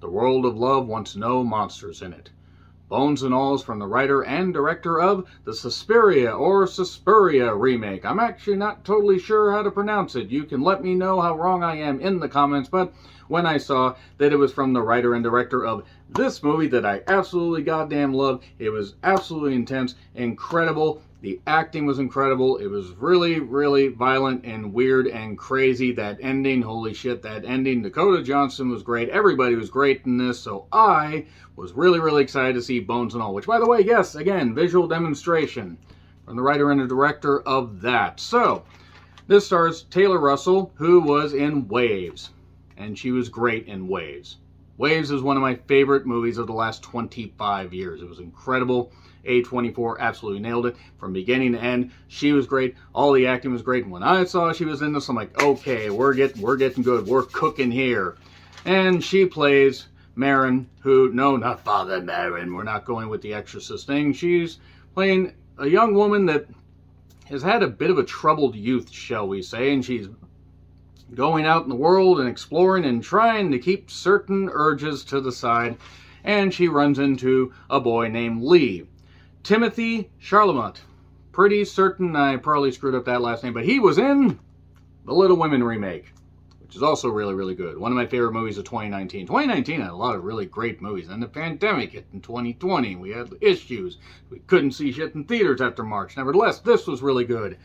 The world of love wants no monsters in it. Bones and All is from the writer and director of the Suspiria or Suspiria remake. I'm actually not totally sure how to pronounce it. You can let me know how wrong I am in the comments, but when I saw that it was from the writer and director of this movie that I absolutely goddamn love, it was absolutely intense, incredible. The acting was incredible. It was really, really violent and weird and crazy. That ending, holy shit, that ending. Dakota Johnson was great. Everybody was great in this. So I was really, really excited to see Bones and All. Which, by the way, yes, again, visual demonstration from the writer and the director of that. So this stars Taylor Russell, who was in Waves. And she was great in Waves. Waves is one of my favorite movies of the last 25 years. It was incredible. A24 absolutely nailed it from beginning to end. She was great. All the acting was great. And when I saw she was in this, I'm like, okay, we're getting good. We're cooking here. And she plays Marin, who, no, not Father Marin. We're not going with the Exorcist thing. She's playing a young woman that has had a bit of a troubled youth, shall we say, and she's going out in the world and exploring and trying to keep certain urges to the side. And she runs into a boy named Lee. Timothy Charlamont. Pretty certain I probably screwed up that last name, but he was in the Little Women remake, which is also really, really good. One of my favorite movies of 2019. 2019 had a lot of really great movies, and the pandemic hit in 2020. We had issues. We couldn't see shit in theaters after March. Nevertheless, this was really good.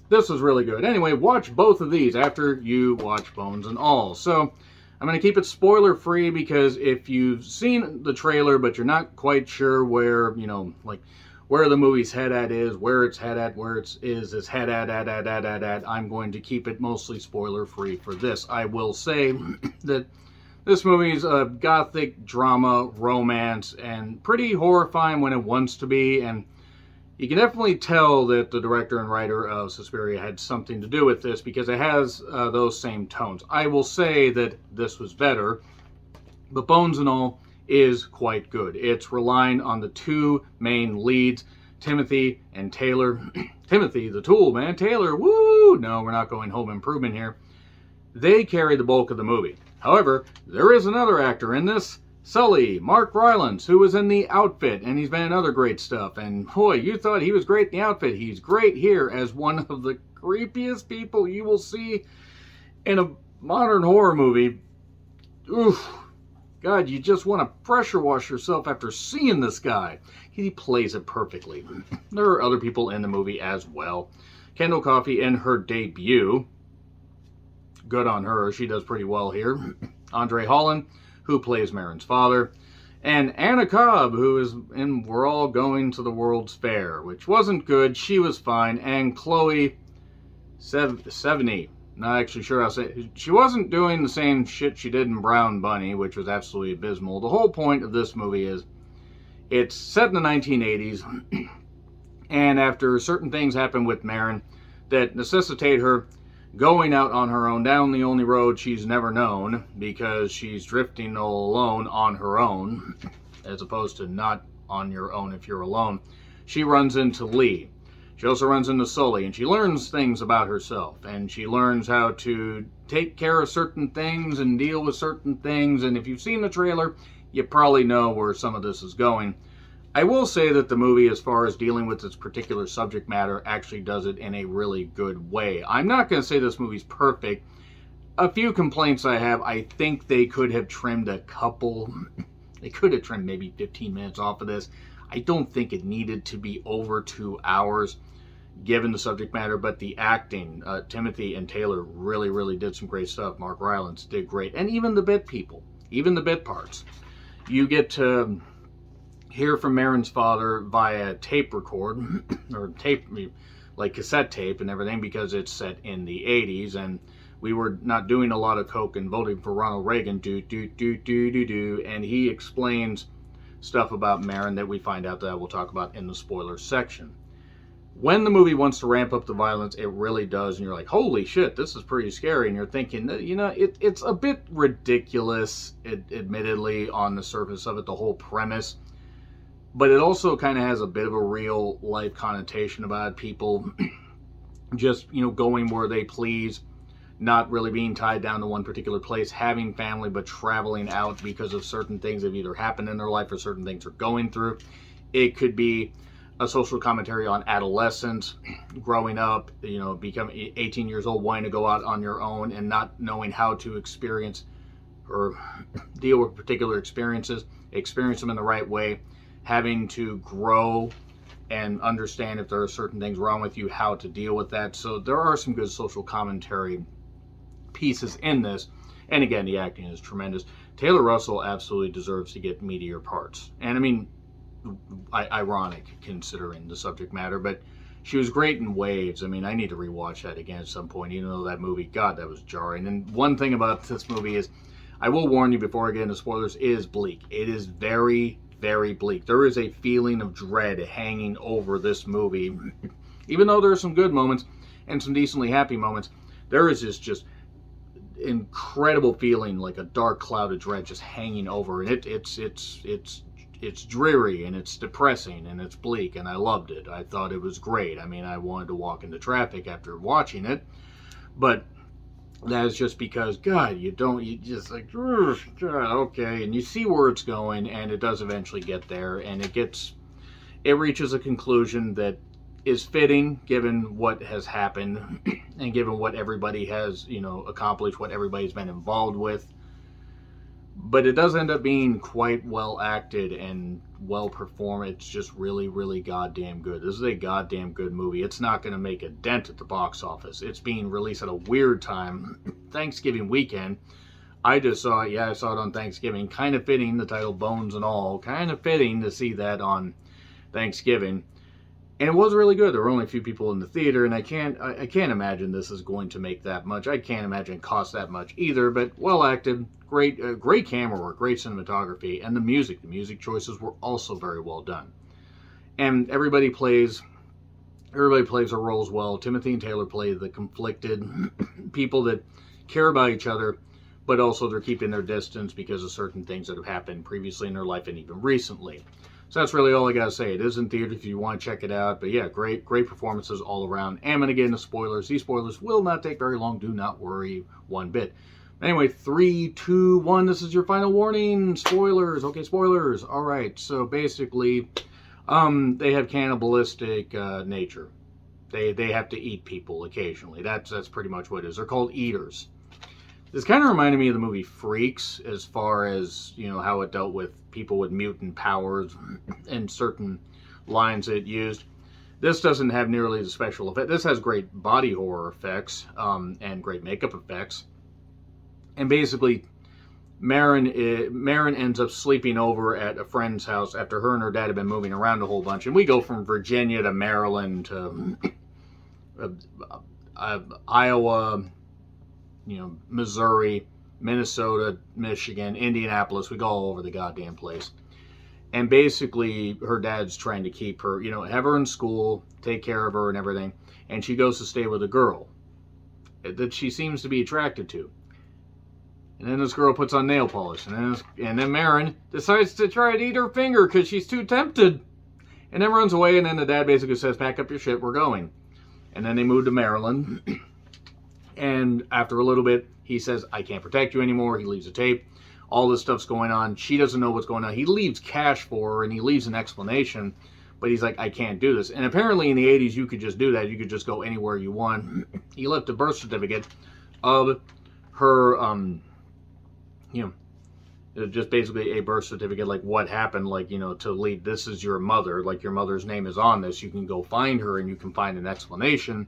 This was really good. Anyway, watch both of these after you watch Bones and All. So I'm going to keep it spoiler free because if you've seen the trailer but you're not quite sure where, where the movie's head at is, where it's head at, where it is head at, I'm going to keep it mostly spoiler free for this. I will say that this movie's a gothic drama, romance, and pretty horrifying when it wants to be, and you can definitely tell that the director and writer of Suspiria had something to do with this because it has those same tones. I will say that this was better, but Bones and All is quite good. It's relying on the two main leads, Timothy and Taylor. Timothy, the tool, man. Taylor, woo! No, we're not going Home Improvement here. They carry the bulk of the movie. However, there is another actor in this, Sully, Mark Rylance, who was in The Outfit, and he's been in other great stuff. And boy, you thought he was great in The Outfit. He's great here as one of the creepiest people you will see in a modern horror movie. Oof. God, you just want to pressure wash yourself after seeing this guy. He plays it perfectly. There are other people in the movie as well. Kendall Coffey in her debut. Good on her. She does pretty well here. Andre Holland, who plays Marin's father, and Anna Cobb, who is in We're All Going to the World's Fair, which wasn't good. She was fine. And Chloe Sevigny, not actually sure how to say it. She wasn't doing the same shit she did in Brown Bunny, which was absolutely abysmal. The whole point of this movie is it's set in the 1980s, and after certain things happen with Marin that necessitate her going out on her own down the only road she's never known because she's drifting all alone on her own, as opposed to not on your own if you're alone. She runs into Lee. She also runs into Sully, and she learns things about herself, and she learns how to take care of certain things and deal with certain things, and if you've seen the trailer, you probably know where some of this is going. I will say that the movie, as far as dealing with its particular subject matter, actually does it in a really good way. I'm not going to say this movie's perfect. A few complaints I have, I think they could have trimmed a couple. They could have trimmed maybe 15 minutes off of this. I don't think it needed to be over 2 hours, given the subject matter, but the acting, Timothy and Taylor really, really did some great stuff. Mark Rylance did great. And even the bit people, even the bit parts. You get to hear from Marin's father via tape record, or tape, like cassette tape and everything, because it's set in the 80s, and we were not doing a lot of coke and voting for Ronald Reagan, and he explains stuff about Marin that we find out that we'll talk about in the spoiler section. When the movie wants to ramp up the violence, it really does, and you're like, holy shit, this is pretty scary, and you're thinking, it's a bit ridiculous, admittedly, on the surface of it, the whole premise. But it also kind of has a bit of a real life connotation about people just, going where they please, not really being tied down to one particular place, having family, but traveling out because of certain things that have either happened in their life or certain things they're going through. It could be a social commentary on adolescence, growing up, becoming 18 years old, wanting to go out on your own and not knowing how to experience or deal with particular experience them in the right way, having to grow and understand if there are certain things wrong with you, how to deal with that. So there are some good social commentary pieces in this. And again, the acting is tremendous. Taylor Russell absolutely deserves to get meatier parts. And I mean, ironic considering the subject matter, but she was great in Waves. I mean, I need to rewatch that again at some point, even though that movie, God, that was jarring. And one thing about this movie is, I will warn you before I get into spoilers, is bleak. It is very, very bleak. There is a feeling of dread hanging over this movie. Even though there are some good moments and some decently happy moments, there is this just incredible feeling, like a dark cloud of dread just hanging over. And it's dreary and it's depressing and it's bleak, and I loved it. I thought it was great. I mean, I wanted to walk into traffic after watching it, but that is just because, God, you just like, God, okay, and you see where it's going, and it does eventually get there, and it reaches a conclusion that is fitting given what has happened and given what everybody has, accomplished, what everybody's been involved with. But it does end up being quite well acted and well performed. It's just really, really goddamn good. This is a goddamn good movie. It's not going to make a dent at the box office. It's being released at a weird time, Thanksgiving weekend. I just saw it. Yeah, I saw it on Thanksgiving. Kind of fitting, the title Bones and All. Kind of fitting to see that on Thanksgiving. And it was really good. There were only a few people in the theater, and I can't imagine this is going to make that much. I can't imagine it costs that much either, but well acted, great camera work, great cinematography, and the music choices were also very well done. And everybody plays their roles well. Timothy and Taylor play the conflicted people that care about each other, but also they're keeping their distance because of certain things that have happened previously in their life and even recently. So that's really all I gotta say. It is in theater if you want to check it out. But yeah, great performances all around. I'm gonna get into spoilers. These spoilers will not take very long. Do not worry one bit. Anyway, 3, 2, 1. This is your final warning. Spoilers. Okay, spoilers. All right. So basically, they have cannibalistic nature. They have to eat people occasionally. That's pretty much what it is. They're called eaters. This kind of reminded me of the movie Freaks, as far as, how it dealt with people with mutant powers and certain lines it used. This doesn't have nearly the special effect. This has great body horror effects and great makeup effects. And basically, Marin ends up sleeping over at a friend's house after her and her dad have been moving around a whole bunch. And we go from Virginia to Maryland to Iowa, Missouri, Minnesota, Michigan, Indianapolis. We go all over the goddamn place. And basically, her dad's trying to keep her, have her in school, take care of her and everything. And she goes to stay with a girl that she seems to be attracted to. And then this girl puts on nail polish. And then Marin decides to try to eat her finger because she's too tempted. And then runs away. And then the dad basically says, pack up your shit, we're going. And then they move to Maryland. And after a little bit, he says, I can't protect you anymore. He leaves a tape. All this stuff's going on. She doesn't know what's going on. He leaves cash for her, and he leaves an explanation. But he's like, I can't do this. And apparently in the 80s, you could just do that. You could just go anywhere you want. He left a birth certificate of her, just basically a birth certificate, like what happened, like, to leave. This is your mother. Like, your mother's name is on this. You can go find her, and you can find an explanation.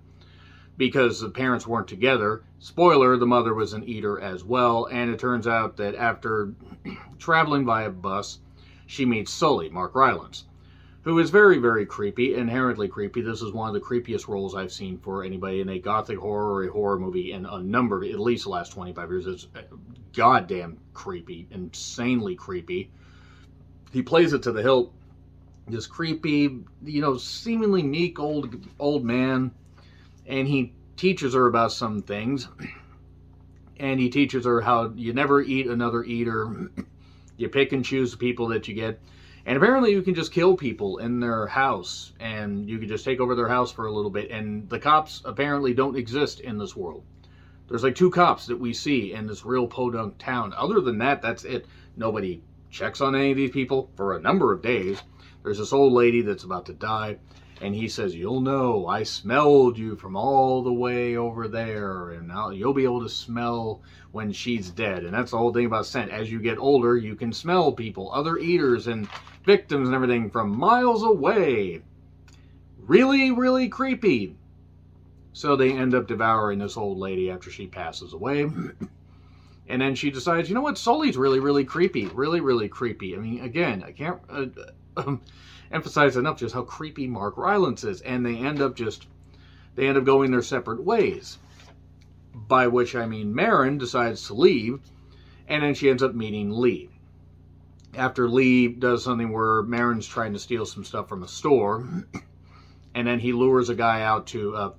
Because the parents weren't together. Spoiler, the mother was an eater as well. And it turns out that after traveling via bus, she meets Sully, Mark Rylance, who is very, very creepy, inherently creepy. This is one of the creepiest roles I've seen for anybody in a gothic horror or a horror movie in a number of, at least the last 25 years. It's goddamn creepy, insanely creepy. He plays it to the hilt. This creepy, seemingly meek old man. And he teaches her about some things. And he teaches her how you never eat another eater. You pick and choose the people that you get. And apparently you can just kill people in their house. And you can just take over their house for a little bit. And the cops apparently don't exist in this world. There's like 2 cops that we see in this real podunk town. Other than that, that's it. Nobody checks on any of these people for a number of days. There's this old lady that's about to die, and he says, "You'll know, I smelled you from all the way over there, and now you'll be able to smell when she's dead." And that's the whole thing about scent. As you get older, you can smell people, other eaters and victims and everything from miles away. Really, really creepy. So they end up devouring this old lady after she passes away. And then she decides, you know what, Sully's really, really creepy. Really, really creepy. I mean, again, I can't emphasize enough just how creepy Mark Rylance is. And they end up going their separate ways. By which I mean Marin decides to leave, and then she ends up meeting Lee. After Lee does something where Marin's trying to steal some stuff from a store, and then he lures a guy out to a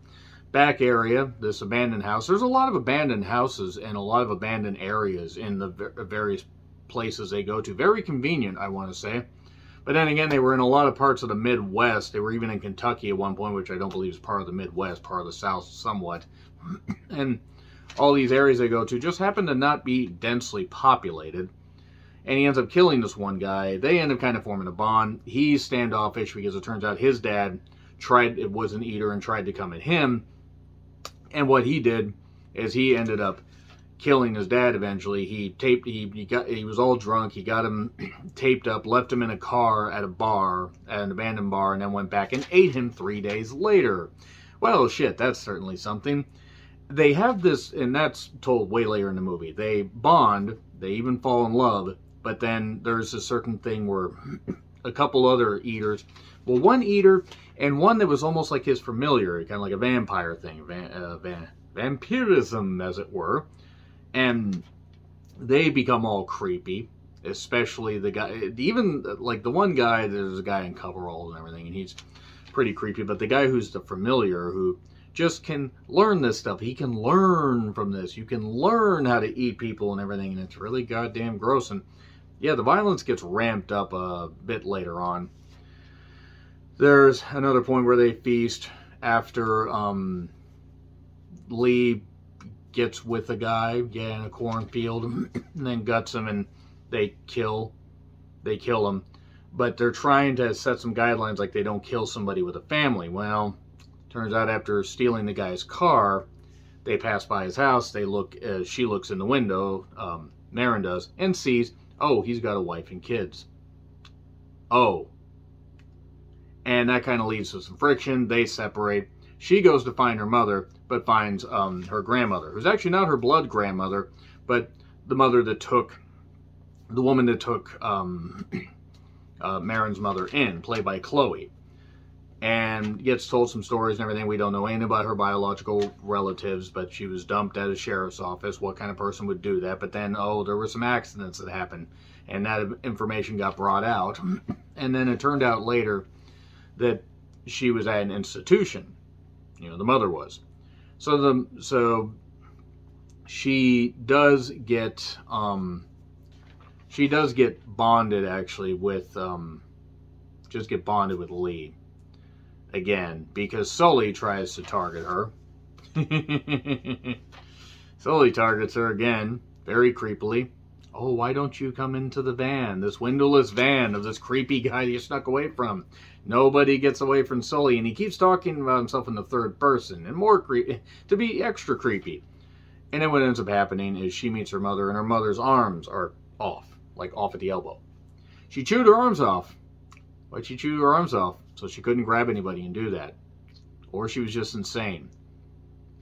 back area, this abandoned house. There's a lot of abandoned houses and a lot of abandoned areas in the various places they go to. Very convenient, I want to say. But then again, they were in a lot of parts of the Midwest. They were even in Kentucky at one point, which I don't believe is part of the Midwest, part of the South somewhat. And all these areas they go to just happen to not be densely populated. And he ends up killing this one guy. They end up kind of forming a bond. He's standoffish because it turns out his dad was an eater and tried to come at him. And what he did is he ended up killing his dad eventually. He was all drunk. He got him taped up, left him in a car at an abandoned bar, and then went back and ate him 3 days later. Well, shit, that's certainly something. They have this, and that's told way later in the movie. They bond, they even fall in love, but then there's a certain thing where a couple other eaters, well, one eater and one that was almost like his familiar, kind of like a vampire thing, vampirism, as it were, and they become all creepy, especially the guy, even like the one guy, there's a guy in coveralls and everything, and he's pretty creepy, but the guy who's the familiar, who just can learn this stuff, he can learn from this, you can learn how to eat people and everything, and it's really goddamn gross. And yeah, the violence gets ramped up a bit later on. There's another point where they feast after Lee gets with a guy, in a cornfield, and then guts him, and they kill him. But they're trying to set some guidelines, like they don't kill somebody with a family. Well, turns out after stealing the guy's car, they pass by his house. She looks in the window, Marin does, and sees, oh, he's got a wife and kids. Oh. And that kind of leads to some friction. They separate. She goes to find her mother, but finds her grandmother, who's actually not her blood grandmother, but the woman that took Marin's mother in, played by Chloe, and gets told some stories and everything. We don't know anything about her biological relatives, but she was dumped at a sheriff's office. What kind of person would do that? But then, there were some accidents that happened, and that information got brought out. And then it turned out later that she was at an institution. The mother was. So she does get bonded actually with with Lee again, because Sully tries to target her. Sully targets her again, very creepily. Oh, why don't you come into the van, this windowless van of this creepy guy that you snuck away from? Nobody gets away from Sully, and he keeps talking about himself in the third person, and more creepy, to be extra creepy. And then what ends up happening is she meets her mother, and her mother's arms are off at the elbow. She chewed her arms off. Why'd she chew her arms off? So she couldn't grab anybody and do that. Or she was just insane.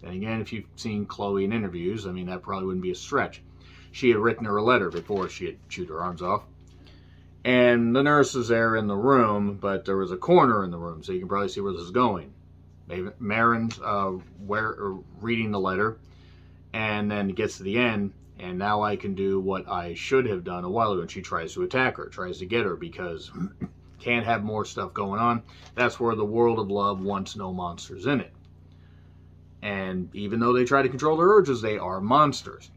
And again, if you've seen Chloe in interviews, I mean, that probably wouldn't be a stretch. She had written her a letter before she had chewed her arms off. And the nurse was there in the room, but there was a corner in the room, so you can probably see where this is going. Marin's reading the letter, and then it gets to the end, and now I can do what I should have done a while ago. And she tries to attack her, tries to get her, because can't have more stuff going on. That's where the world of love wants no monsters in it. And even though they try to control their urges, they are monsters.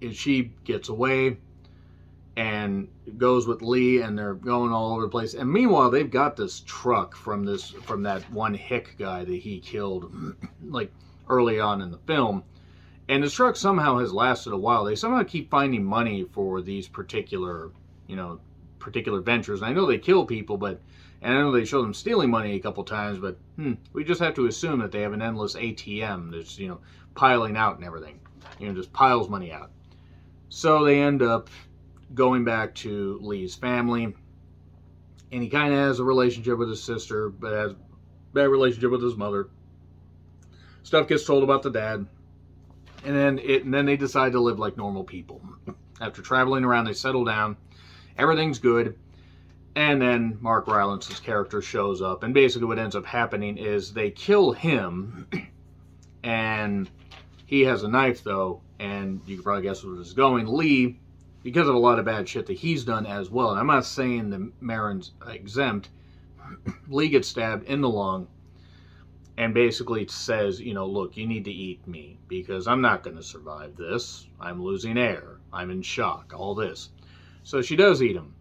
And she gets away and goes with Lee, and they're going all over the place. And meanwhile, they've got this truck from that one hick guy that he killed like early on in the film. And the truck somehow has lasted a while. They somehow keep finding money for these particular, particular ventures. And I know they kill people, and I know they show them stealing money a couple times, but we just have to assume that they have an endless ATM that's, piling out and everything. Just piles money out. So they end up going back to Lee's family. And he kind of has a relationship with his sister, but has a bad relationship with his mother. Stuff gets told about the dad. And then they decide to live like normal people. After traveling around, they settle down. Everything's good. And then Mark Rylance's character shows up. And basically what ends up happening is they kill him. And he has a knife, though. And you can probably guess where this is going. Lee, because of a lot of bad shit that he's done as well. And I'm not saying the Marin's exempt. Lee gets stabbed in the lung. And basically says, look, you need to eat me. Because I'm not going to survive this. I'm losing air. I'm in shock. All this. So she does eat him.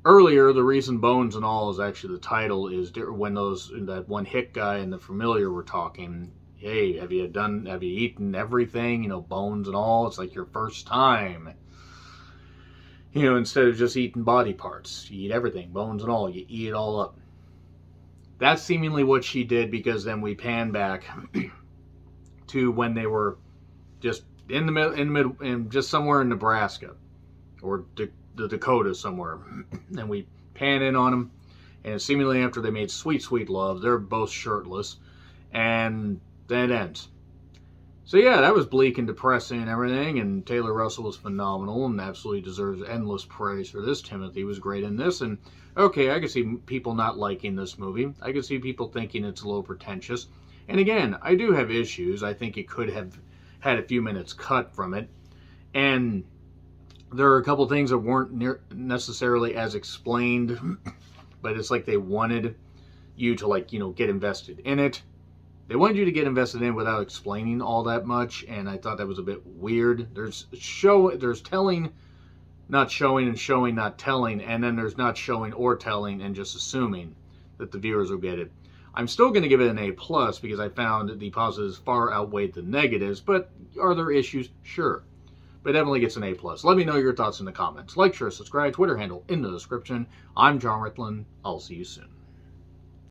Earlier, the reason Bones and All is actually the title is when that one hick guy and the familiar were talking. Hey, have you eaten everything? Bones and all. It's like your first time. Instead of just eating body parts, you eat everything, bones and all. You eat it all up. That's seemingly what she did, because then we pan back to when they were just in the middle, just somewhere in Nebraska or the Dakotas somewhere, and we pan in on them, and seemingly after they made sweet, sweet love, they're both shirtless, and then it ends. So yeah, that was bleak and depressing and everything, and Taylor Russell was phenomenal and absolutely deserves endless praise for this. Timothy was great in this, and okay, I could see people not liking this movie. I could see people thinking it's a little pretentious. And again, I do have issues. I think it could have had a few minutes cut from it, and there are a couple things that weren't necessarily as explained, but it's like they wanted you to get invested in it. They wanted you to get invested in without explaining all that much, and I thought that was a bit weird. There's telling, not showing, and showing, not telling, and then there's not showing or telling and just assuming that the viewers will get it. I'm still going to give it an A+, because I found the positives far outweighed the negatives, but are there issues? Sure. But definitely gets an A+. Let me know your thoughts in the comments. Like, share, subscribe, Twitter handle in the description. I'm John Ritlin. I'll see you soon.